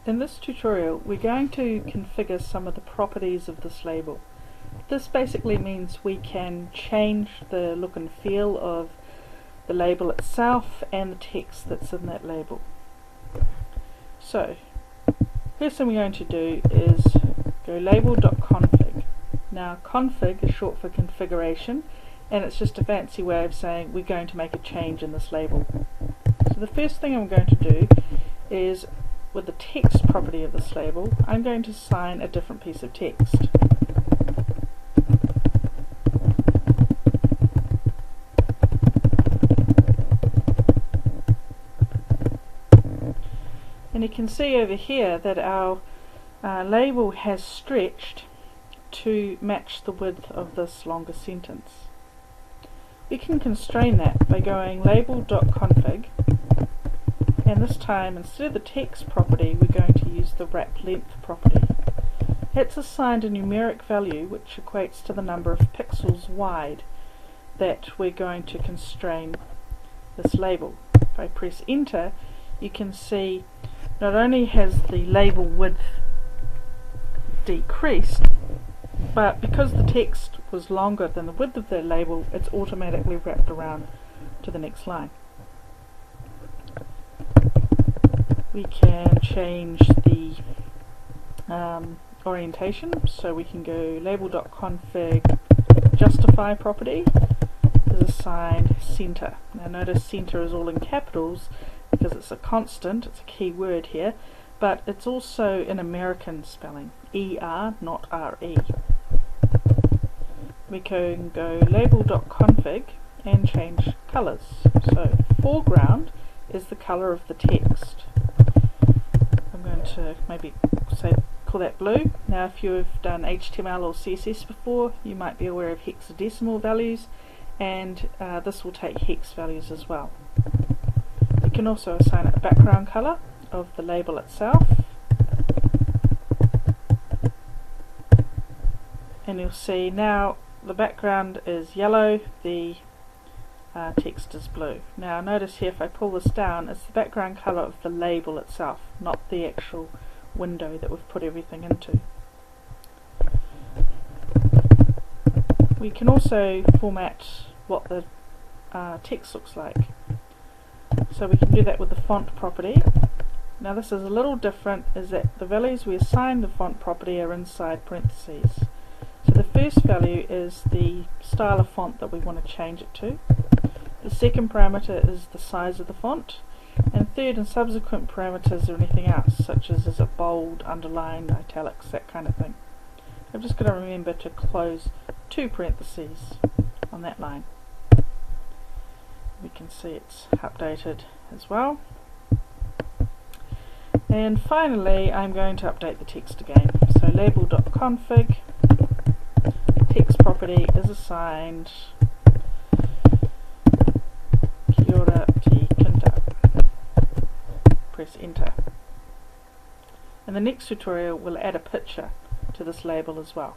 In this tutorial we're going to configure some of the properties of this label. This basically means we can change the look and feel of the label itself and the text that's in that label. So, first thing we're going to do is go label.config. Now config is short for configuration, and it's just a fancy way of saying we're going to make a change in this label. So the first thing I'm going to do is, with the text property of this label, I'm going to assign a different piece of text. And you can see over here that our label has stretched to match the width of this longer sentence. We can constrain that by going label.config, and this time instead of the text property we're going to use the wraplength property. It's assigned a numeric value which equates to the number of pixels wide that we're going to constrain this label. If I press enter, you can see not only has the label width decreased, but because the text was longer than the width of the label, it's automatically wrapped around to the next line. We can change the orientation, so we can go label.config justify property is assigned center. Now notice center is all in capitals because it's a constant, it's a key word here, but it's also an American spelling, ER, not RE. We can go label.config and change colors. So foreground is the color of the text. I'm going to maybe call that blue. Now if you've done HTML or CSS before, you might be aware of hexadecimal values, and this will take hex values as well. You can also assign it a background color of the label itself, and you'll see now the background is yellow, the text is blue. Now notice here, if I pull this down, it's the background color of the label itself, not the actual window that we've put everything into. We can also format what the text looks like. So we can do that with the font property. Now this is a little different, is that the values we assign the font property are inside parentheses. So the first value is the style of font that we want to change it to. The second parameter is the size of the font, and third and subsequent parameters are anything else, such as is it bold, underlined, italics, that kind of thing. I'm just going to remember to close two parentheses on that line. We can see it's updated as well. And finally I'm going to update the text again. So label.config, text property is assigned Tkinter. Press enter. In the next tutorial we'll add a picture to this label as well.